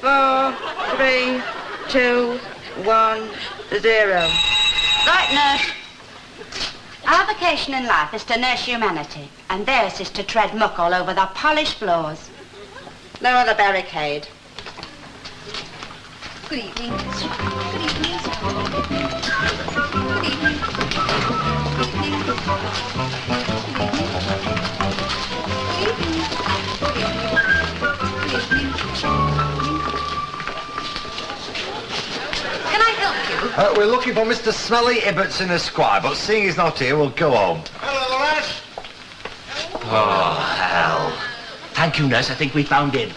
4, 3, 2, 1, 0. Right, nurse. Our vocation in life is to nurse humanity, and theirs is to tread muck all over the polished floors. Lower the barricade. Good evening. Good evening. Good evening. Can I help you? We're looking for Mr. Smelly Ibbotson Esquire, but seeing he's not here, we'll go home. Hello, lads. Oh, hell. Thank you, nurse. I think we found him.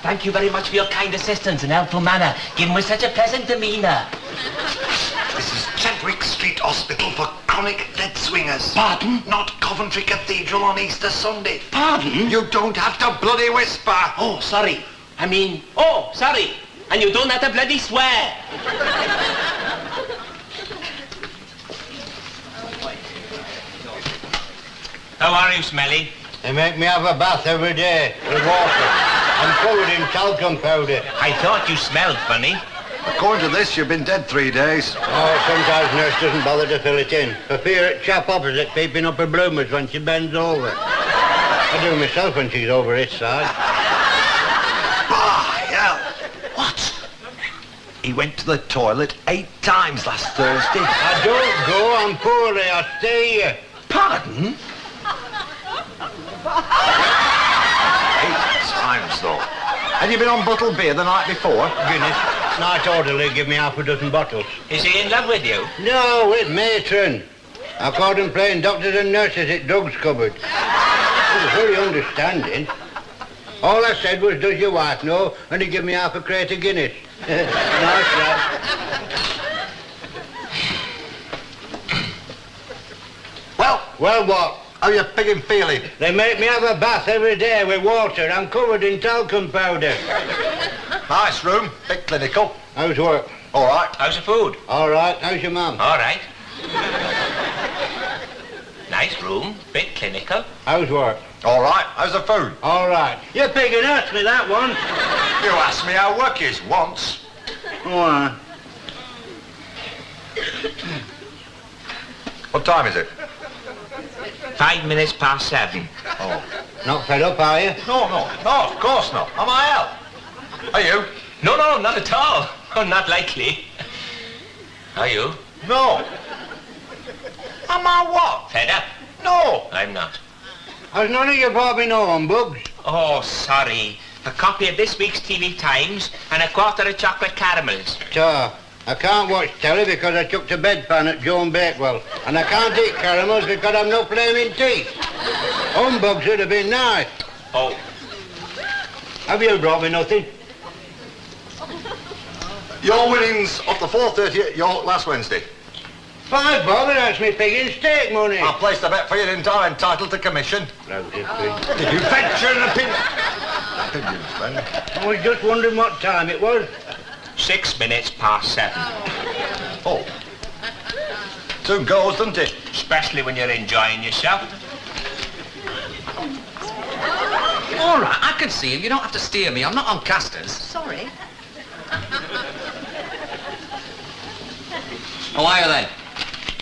Thank you very much for your kind assistance and helpful manner, given with such a pleasant demeanour. This is Chadwick Street Hospital for chronic lead swingers. Pardon? Not Coventry Cathedral on Easter Sunday. Pardon? You don't have to bloody whisper. Oh, sorry. Sorry. And you don't have to bloody swear. How are you, Smelly? They make me have a bath every day with water. I'm covered in talcum powder. I thought you smelled funny. According to this, you've been dead 3 days. Oh, sometimes nurse doesn't bother to fill it in. For fear at chap opposite peeping up her bloomers when she bends over. I do myself when she's over this side. Bah, hell. What? He went to the toilet 8 times last Thursday. I don't go, I'm poorly, I stay here. Pardon? 8 times, though. Had you been on bottled beer the night before? Guinness. Night orderly give me half a dozen bottles. Is he in love with you? No, with matron. I caught him playing doctors and nurses at Doug's cupboard. He was very understanding. All I said was, does your wife know? And he gave me half a crate of Guinness. Nice lad. Well, what? How you pigging feeling? They make me have a bath every day with water. I'm covered in talcum powder. Nice room, bit clinical. How's work? All right. How's the food? All right. How's your mum? All right. Nice room, bit clinical. How's work? All right. How's the food? All right. You're pig and asked me that one. You asked me how work is once. Oh, What time is it? 5 minutes past 7. Oh. not fed up, are you? No, of course not. Am I out? Are you? No, not at all. Oh, not likely. Are you? No. Am I what? Fed up? No. I'm not. Has none of you brought me no humbugs? Oh, sorry. A copy of this week's TV Times and a quarter of chocolate caramels. Sure. I can't watch telly because I took to bedpan at Joan Bakewell. And I can't eat caramels because I've no flaming teeth. Humbugs would have been nice. Oh. Have you brought me nothing? Your winnings of the 4:30 at York last Wednesday. 5 bob, and that's me pig in steak money. I placed a bet for you, didn't I? Entitled to commission. Did Did you venture an opinion? Opinions, then. I was just wondering what time it was. 6 minutes past 7. Oh. Soon goes, doesn't it? Especially when you're enjoying yourself. All right, I can see him. You don't have to steer me. I'm not on casters. Sorry. How are you then?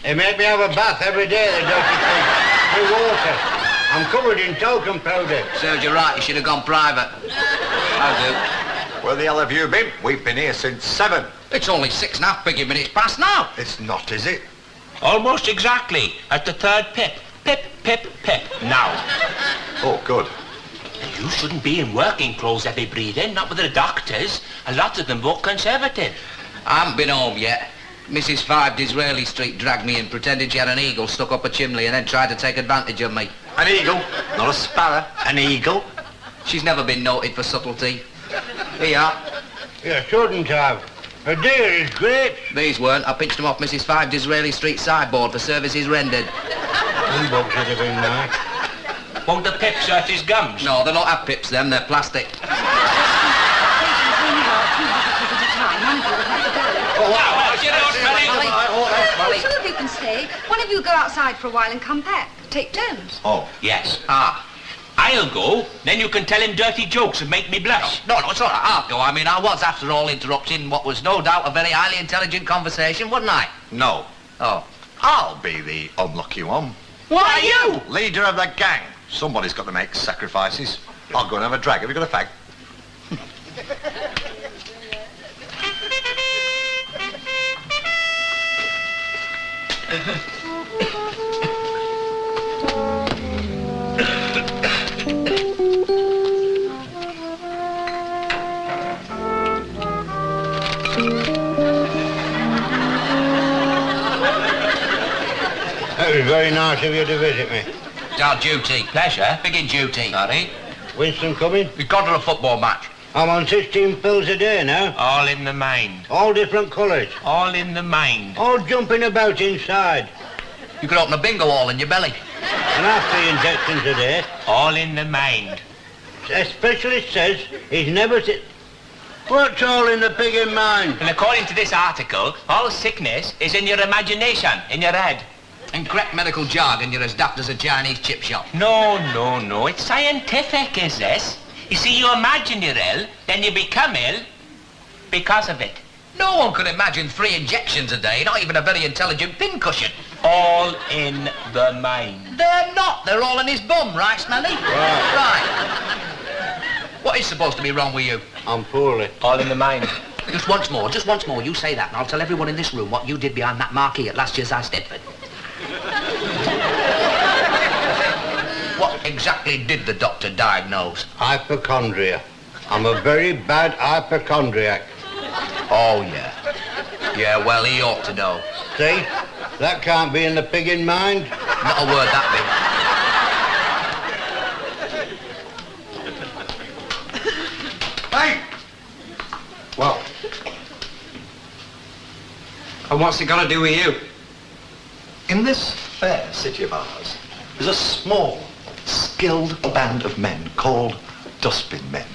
They make me have a bath every day, the dirty pig. With water. I'm covered in talcum powder. Served you right. You should have gone private. How Where the hell have you been? We've been here since 7. do? It's only 6.5 minutes past now. It's not, is it? Almost exactly. At the 3rd pip. Pip, pip, pip. Now. Oh, good. You shouldn't be in working clothes every breathing, not with the doctors. A lot of them vote Conservative. I haven't been home yet. Mrs. 5 Disraeli Street dragged me in, pretending she had an eagle stuck up a chimney and then tried to take advantage of me. An eagle, not a sparrow. An eagle. She's never been noted for subtlety. Here you are. You shouldn't have. A deer is great. These weren't. I pinched them off Mrs. 5 Disraeli Street sideboard for services rendered. Humbugs would have been nice. Won't the pips hurt his gums? No, they're not have pips, them. They're plastic. Two of you can stay. One of you go outside for a while and come back. Take turns. Oh. Yes. I'll go, then you can tell him dirty jokes and make me blush. No, it's all right. I'll go. I mean, I was, after all, interrupting what was no doubt a very highly intelligent conversation, wasn't I? No. Oh. I'll be the unlucky one. Why you? Leader of the gang. Somebody's got to make sacrifices. I'll go and have a drag. Have you got a fag? That was very nice of you to visit me. It's our duty. Pleasure. Begin duty. Sorry. Winston coming? We've gone to a football match. I'm on 16 pills a day now. All in the mind. All different colours. All in the mind. All jumping about inside. You could open a bingo hall in your belly. And half 3 injections a day. All in the mind. A specialist says he's never seen... What's all in the pig in mind? And according to this article, all sickness is in your imagination, in your head. In correct medical jargon, you're as daft as a Chinese chip shop. No. It's scientific, is this? You see, you imagine you're ill, then you become ill because of it. No one could imagine 3 injections a day, not even a very intelligent pincushion. All in the mind. They're not. They're all in his bum, right, Smelly? Right. What is supposed to be wrong with you? I'm poorly. All in the mind. Just once more, you say that, and I'll tell everyone in this room what you did behind that marquee at last year's Stedford. What exactly did the doctor diagnose? Hypochondria. I'm a very bad hypochondriac. Oh, yeah. Yeah, well, he ought to know. See? That can't be in the pig in mind. Not a word that big. Hey! Well. And what's it got to do with you? In this fair city of ours, there's a small, skilled band of men called Dustbinmen.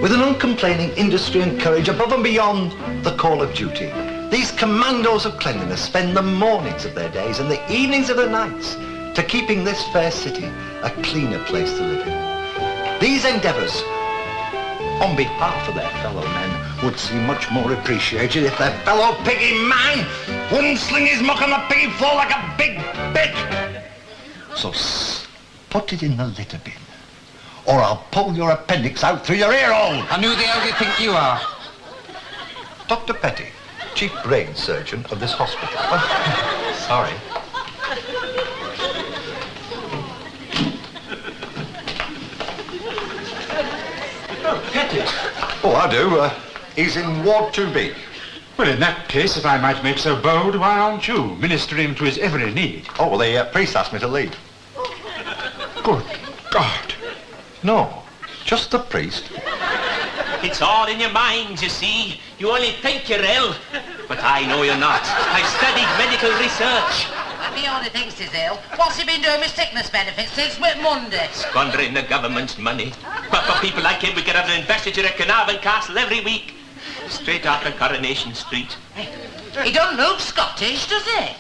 With an uncomplaining industry and courage above and beyond the call of duty, these commandos of cleanliness spend the mornings of their days and the evenings of their nights to keeping this fair city a cleaner place to live in. These endeavours, on behalf of their fellow men, would seem much more appreciated if their fellow piggy man wouldn't sling his muck on the piggy floor like a big bitch. So put it in the litter bin, or I'll pull your appendix out through your ear hole. And who the hell do you think you are? Dr. Petty, chief brain surgeon of this hospital. Oh, sorry. Petty? Oh, I do. He's in Ward 2B. Well, in that case, if I might make so bold, why aren't you ministering to his every need? Oh, well, the priest asked me to leave. Good God. No, just the priest. It's all in your mind, you see. You only think you're ill, but I know you're not. I've studied medical research. He only thinks he's ill. What's he been doing with sickness benefits since Monday? Squandering the government's money. But for people like him, we could have an investiture at Carnarvon Castle every week. Straight after Coronation Street. He don't look Scottish, does he?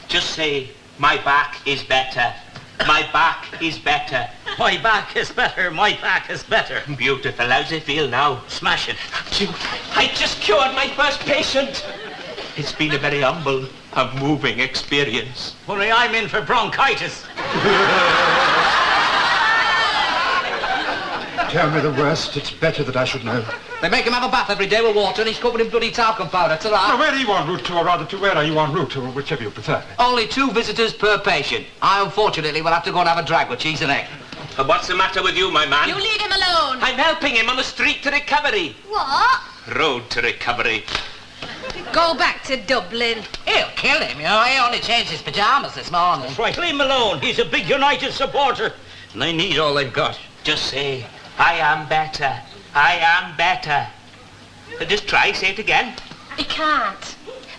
Just say, my back is better. My back is better. My back is better, my back is better. Beautiful, how's it feel now? Smash it. I just cured my first patient. It's been a very humble, a moving experience. Only I'm in for bronchitis. Tell me the worst. It's better that I should know. They make him have a bath every day with water and he's covered in bloody talcum powder. It's all Now, right. where are you en route to, or rather to where are you en route to, whichever you prefer? Only 2 visitors per patient. I, unfortunately, will have to go and have a drag with cheese and egg. What's the matter with you, my man? You leave him alone. I'm helping him on the street to recovery. What? Road to recovery. Go back to Dublin. He'll kill him, you know. He only changed his pyjamas this morning. That's right, leave him alone. He's a big United supporter. And they need all they've got. Just say, I am better. I am better. Just try, say it again. He can't.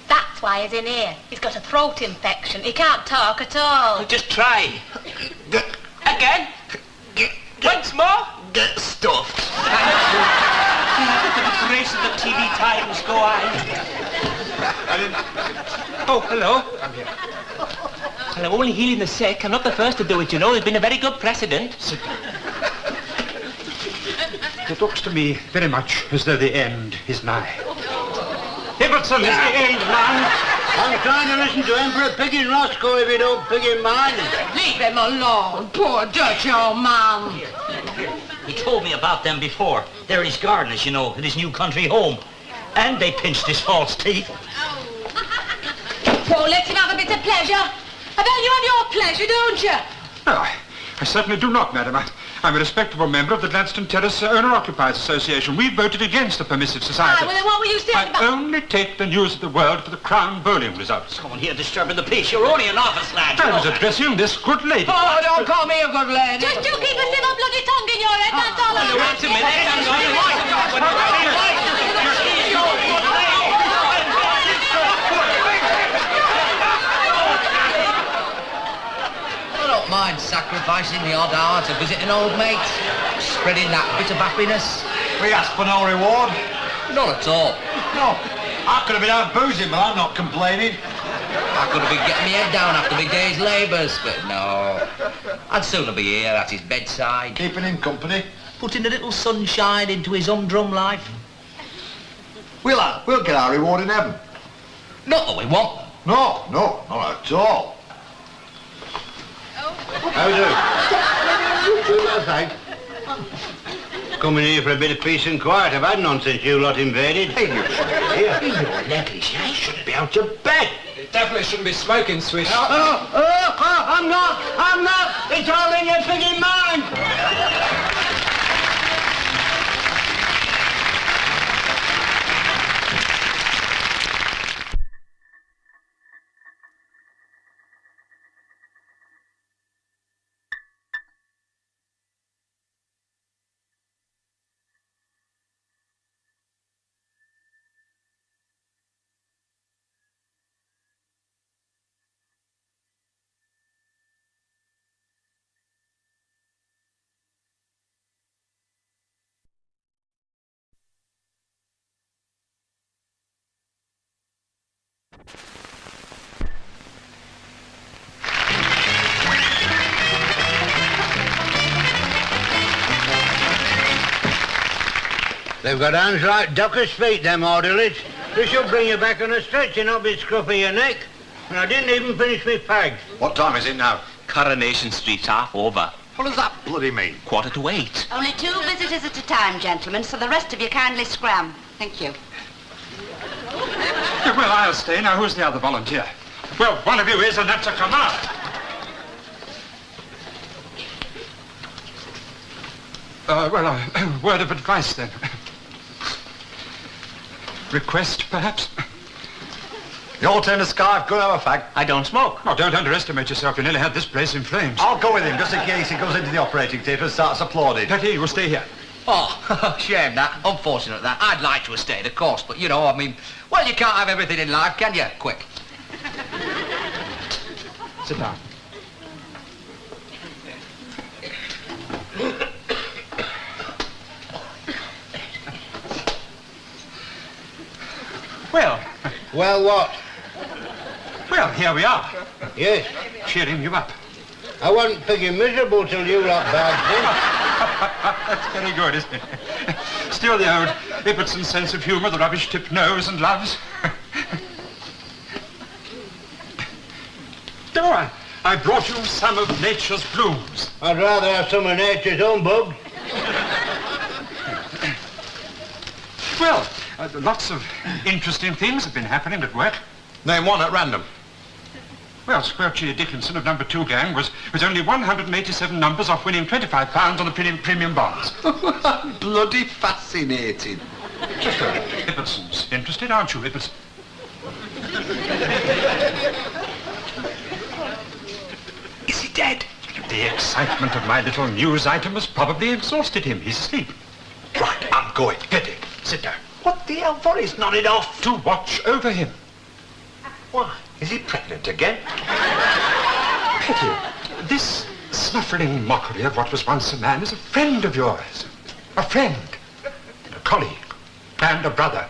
That's why he's in here. He's got a throat infection. He can't talk at all. Just try. Again. Once more. Get stuffed. With the grace of the TV Times, go on. Oh, hello. Well, I'm only healing the sick. I'm not the first to do it, you know. There's been a very good precedent. Sit down. It looks to me very much as though the end is nigh. Ibbotson, is the end nigh? I'm trying to listen to Emperor Piggin Roscoe if you don't pig in mine. Leave him alone, poor dirty old man. He told me about them before. They're his gardeners, you know, at his new country home. And they pinched his false teeth. Oh, let him have a bit of pleasure. I bet you have your pleasure, don't you? No, I certainly do not, madam. I'm a respectable member of the Gladstone Terrace Owner-Occupiers Association. We voted against a permissive society. Well, then what were you saying about... I only take the news of the world for the Crown bowling results. Come on here disturbing the peace. You're only an office lad. I was addressing this good lady. Oh, don't call me a good lady. Just you keep a civil bloody tongue in your head, that's all I Wait a I don't mind sacrificing the odd hour to visit an old mate, spreading that bit of happiness. We asked for no reward. Not at all. No. I could have been out boozing, but I'm not complaining. I could have been getting my head down after my day's labours, but no. I'd sooner be here at his bedside. Keeping him company. Putting a little sunshine into his humdrum life. We'll get our reward in heaven. Not that we want them. No, not at all. How do? Thanks. Coming here for a bit of peace and quiet. I've had none since you lot invaded. Hey, you shouldn't be here. You're negligent. You shouldn't be out of bed. It definitely shouldn't be smoking, sweetheart. I'm not. It's all in your piggy mind. They've got hands like duckers' feet, them orderlies. They should bring you back on a stretcher, not be scruffing your neck. And I didn't even finish my fag. What time is it now? Coronation Street's half over. What does that bloody mean? 7:45. Only 2 visitors at a time, gentlemen, so the rest of you kindly scram. Thank you. Yeah, well, I'll stay. Now, who's the other volunteer? Well, one of you is, and that's a command. A word of advice, then. Request, perhaps? Your turn to scarf. Go and have a fag. I don't smoke. Oh, don't underestimate yourself. You nearly had this place in flames. I'll go with him, just in case he goes into the operating theatre and starts applauding. Petty, you will stay here. Oh, shame that. Unfortunate that. I'd like to have stayed, of course, but you know, I mean, well, you can't have everything in life, can you? Quick. Sit down. Well. Well, what? Well, here we are. Yes. Cheering you up. I wasn't piggy miserable till you lot barged That's very good, isn't it? Still the old Ibbotson sense of humour, the rubbish-tipped nose and loves. No, I brought you some of nature's blooms. in. I'd rather have some of nature's own bugs. Well, lots of interesting things have been happening at work. Name one at random. Well, Squelchy Dickinson of number 2 gang was only 187 numbers off winning £25 on the premium bonds. Bloody fascinating. Just Ibbotson's interested, aren't you, Ibbotson? Is he dead? The excitement of my little news item has probably exhausted him. He's asleep. Right, I'm going. Petty, sit down. What the hell for? He's nodded off. To watch over him. Why? Is he pregnant again? Petty, this snuffling mockery of what was once a man is a friend of yours. A friend, and a colleague, and a brother.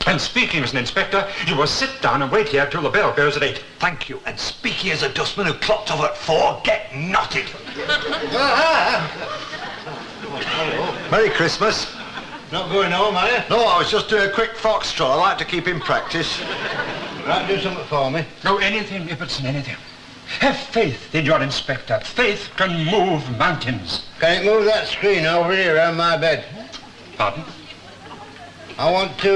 And speaking as an inspector, you will sit down and wait here till the bell goes at 8. Thank you. And speaking as a dustman who clocked off at 4, get knotted. Merry Christmas. Not going home, are you? No, I was just doing a quick foxtrot. I like to keep in practice. Right, do something for me. No, anything, Ibbotson, anything. Have faith in your inspector. Faith can move mountains. Can it move that screen over here around my bed? Pardon? I want to,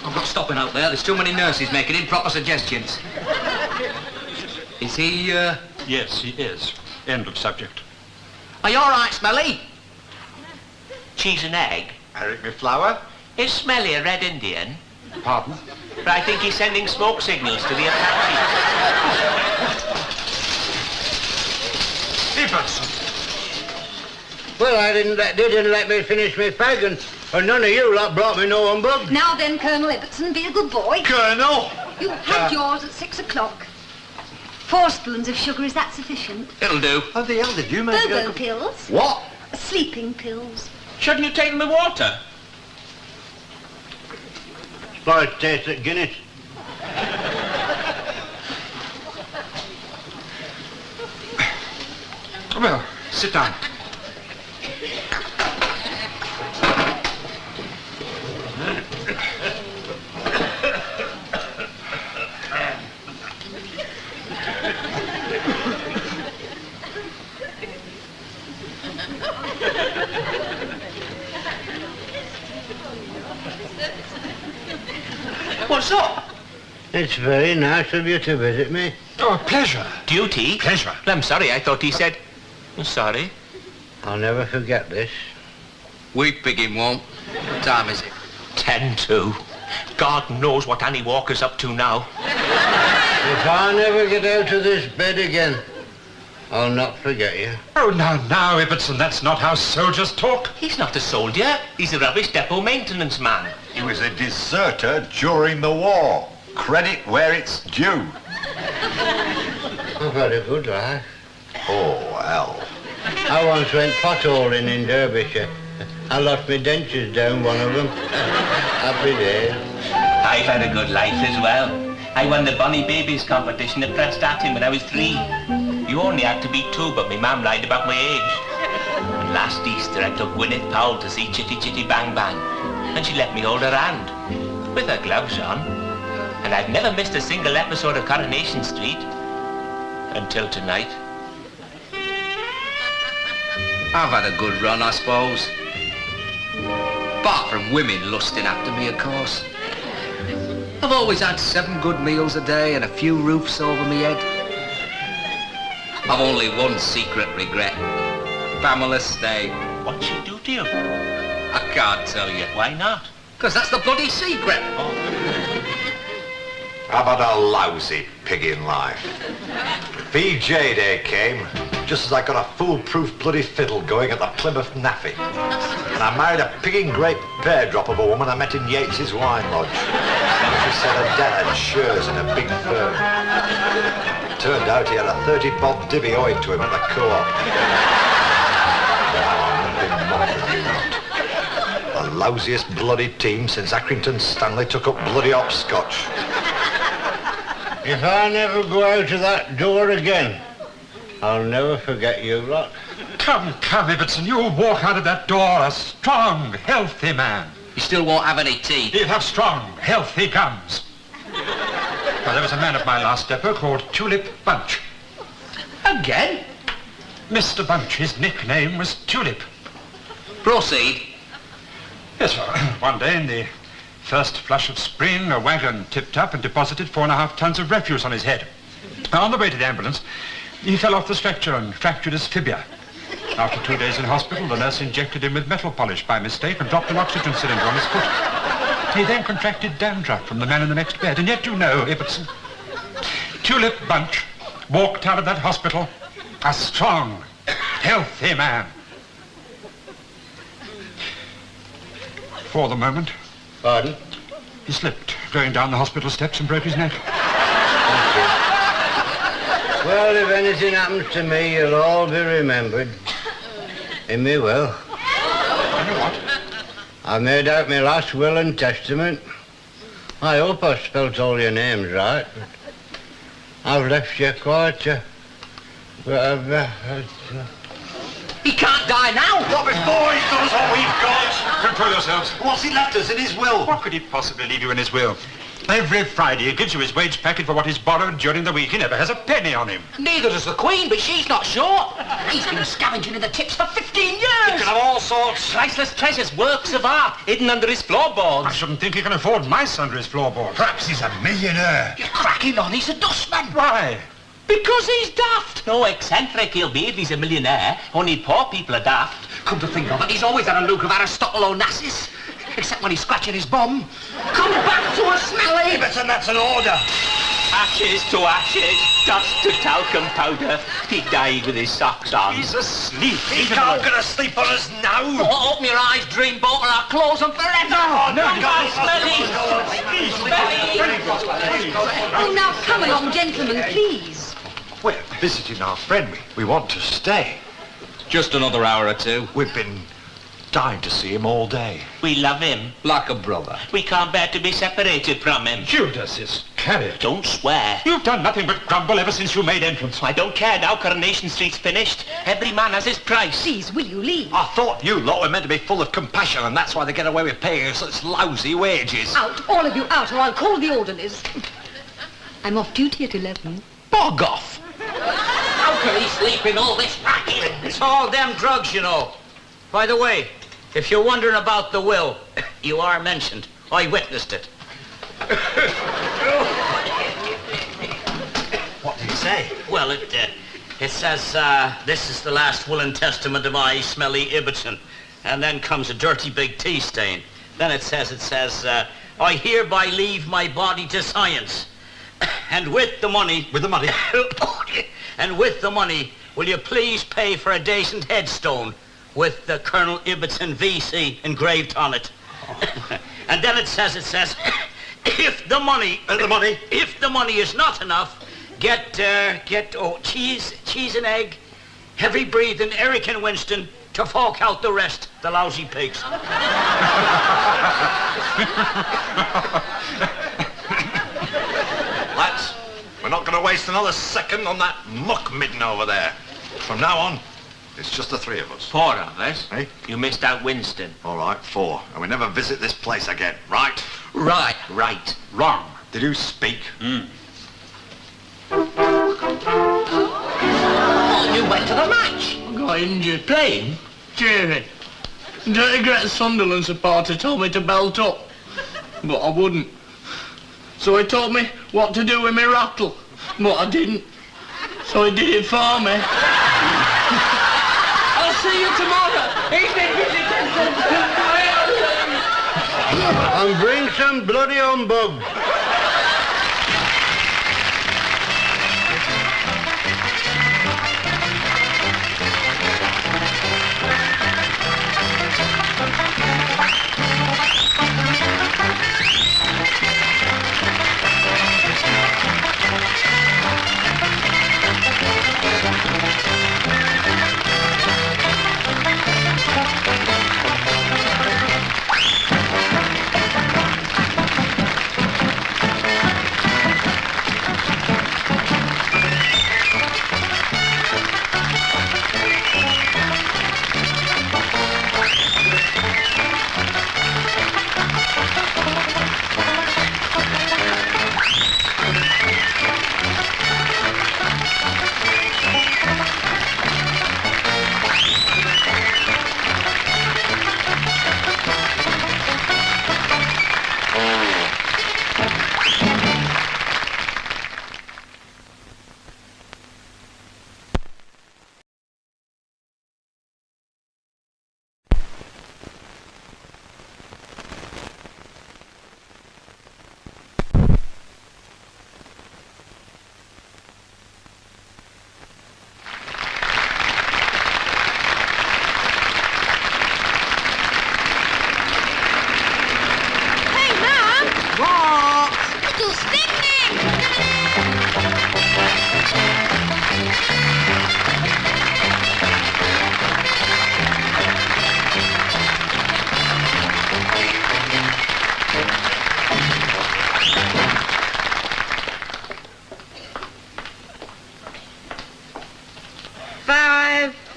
I'm not stopping out there. There's too many nurses making improper suggestions. Is he, Yes, he is. End of subject. Are you all right, Smelly? Cheese and egg? Eric, me flower? Is Smelly a Red Indian? Pardon? But I think he's sending smoke signals to the Apaches. Ibbotson! well, they didn't let me finish my fag, and none of you lot brought me no humbug. Now then, Colonel Ibbotson, be a good boy. Colonel! You had yours at 6 o'clock. 4 spoons of sugar, is that sufficient? It'll do. How the hell did you make Bobo pills. What? Sleeping pills. Shouldn't you take them with water? Spoiled taste at Guinness. Well, sit down. What's up? It's very nice of you to visit me. Oh, pleasure. Duty? Pleasure. I'm sorry, I thought he said... I'm sorry. I'll never forget this. We piggin' won't. What time is it? 10-2. God knows what Annie Walker's up to now. If I never get out of this bed again, I'll not forget you. Oh, now, Ibbotson, that's not how soldiers talk. He's not a soldier. He's a rubbish depot maintenance man. He was a deserter during the war. Credit where it's due. I've had a good life. Oh, hell. I once went potholing in Derbyshire. I lost my dentures down one of them. Happy days. I've had a good life as well. I won the Bonnie Babies competition at Prestatin when I was 3. You only had to be 2, but my mum lied about my age. And last Easter I took Gwyneth Powell to see Chitty Chitty Bang Bang. And she let me hold her hand, with her gloves on. And I've never missed a single episode of Coronation Street. Until tonight. I've had a good run, I suppose. Apart from women lusting after me, of course. I've always had 7 good meals a day and a few roofs over me head. I've only one secret regret. Pamela Stay. What'd she do to you? I can't tell you. Why not? Because that's the bloody secret. I've had a lousy pigging life. VJ Day came, just as I got a foolproof bloody fiddle going at the Plymouth Naffy. And I married a pigging great pear drop of a woman I met in Yates's wine lodge. She said her dad had shares in a big firm. It turned out he had a 30-bob divvy owing to him at the co-op. Now I'm nothing more than you lot. The lousiest bloody team since Accrington Stanley took up bloody hopscotch. If I never go out of that door again, I'll never forget you lot. Come, Ibbotson, you'll walk out of that door a strong, healthy man. You still won't have any tea. He'll have strong, healthy gums. Well, there was a man at my last depot called Tulip Bunch. Again? Mr. Bunch, his nickname was Tulip. Proceed. Yes, well, one day in the first flush of spring, a wagon tipped up and deposited 4.5 tons of refuse on his head. On the way to the ambulance, he fell off the stretcher and fractured his fibula. After 2 days in hospital, the nurse injected him with metal polish by mistake and dropped an oxygen cylinder on his foot. He then contracted dandruff from the man in the next bed. And yet, you know, Ibbotson, Tulip Bunch walked out of that hospital A strong, healthy man. For the moment. Pardon? He slipped going down the hospital steps and broke his neck. Well, if anything happens to me, you'll all be remembered. In me will. I made out my last will and testament. I hope I spelt all your names right. I've left you quite a... He can't die now. Not before he does what we've got. Control yourselves. What's he left us in his will? What could he possibly leave you in his will? Every Friday he gives you his wage packet for what he's borrowed during the week. He never has a penny on him. Neither does the Queen, but she's not short. He's been scavenging in the tips for 15 years. He can have all sorts. Priceless treasures, works of art, hidden under his floorboards. I shouldn't think he can afford mice under his floorboard. Perhaps he's a millionaire. You're cracking on. He's a dustman. Why? Because he's daft. No eccentric he'll be if he's a millionaire. Only poor people are daft. Come to think of it, he's always had a look of Aristotle Onassis. Except when he's scratching his bum. Come back to us, Smelly! Ibbotson, that's an order. Ashes to ashes, dust to talcum powder. He died with his socks on. He's asleep. He can't go to sleep on us now. Oh, open your eyes, dreamboat, or I'll close them forever! Oh, now come along, gentlemen, please. We're visiting our friend. We want to stay. Just another hour or two. We've been dying to see him all day. We love him. Like a brother. We can't bear to be separated from him. Judas Iscariot. Don't swear. You've done nothing but grumble ever since you made entrance. I don't care now Coronation Street's finished. Every man has his price. Please, will you leave? I thought you lot were meant to be full of compassion, and that's why they get away with paying us such lousy wages. Out, all of you out, or I'll call the orderlies. I'm off duty at 11. Bog off! How can he sleep in all this racket? It's all them drugs, you know. By the way, if you're wondering about the will, you are mentioned. I witnessed it. What did he say? Well, it says, this is the last will and testament of I, Smelly Ibbotson. And then comes a dirty big tea stain. Then it says, I hereby leave my body to science. And with the money... With the money? And with the money, will you please pay for a decent headstone with the Colonel Ibbotson VC engraved on it? And then it says, if the money... If the money is not enough, get cheese and egg, heavy breathing Eric and Winston to fork out the rest, the lousy pigs. Lads, we're not going to waste another second on that muck midden over there. From now on, it's just the three of us. 4 of us. Hey? You missed out Winston. All right, 4. And we never visit this place again, right? Right. Right. Wrong. Did you speak? Oh, you went to the match. I got injured. Playing? Cheering. Dirty Gret Sunderland supporter told me to belt up, but I wouldn't. So he told me what to do with my rattle, but I didn't. So he did it for me. I'll see you tomorrow. Evening visitation. And bring some bloody humbug.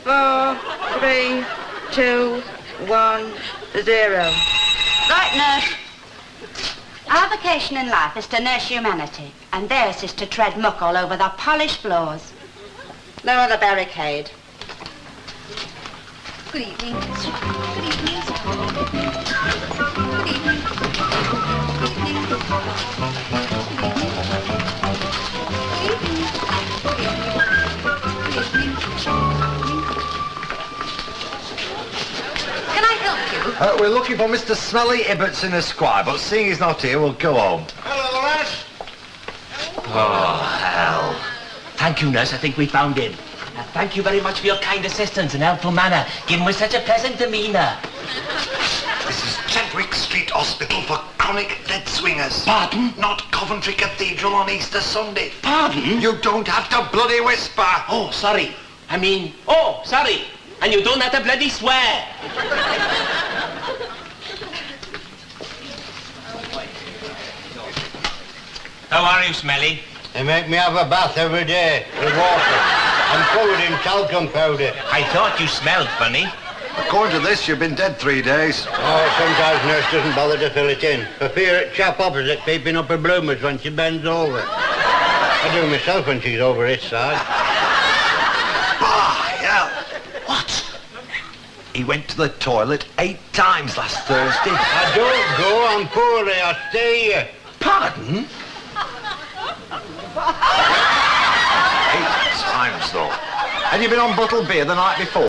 4, 3, 2, 1, 0. Right, nurse. Our vocation in life is to nurse humanity, and theirs is to tread muck all over the polished floors. Lower the barricade. Good evening. Good evening. Good evening. Can I help you? We're looking for Mr. Smelly Ibbotson Esquire, but seeing he's not here, we'll go home. Hello, lads. Oh, hell. Thank you, nurse. I think we found him. Thank you very much for your kind assistance and helpful manner, giving with such a pleasant demeanour. This is Chadwick Street Hospital for chronic dead swingers. Pardon? Not Coventry Cathedral on Easter Sunday. Pardon? You don't have to bloody whisper. Oh, sorry. Sorry. And you don't have to bloody swear. How are you, Smelly? They make me have a bath every day with water. I'm covered in talcum powder. I thought you smelled funny. According to this, you've been dead 3 days. Oh, sometimes nurse doesn't bother to fill it in. For fear of chap opposite peeping up her bloomers when she bends over. I do myself when she's over this side. Ah, hell. What? He went to the toilet 8 times last Thursday. I don't go, I'm poorly, I stay here. Pardon? 8 times, though. Had you been on bottled beer the night before?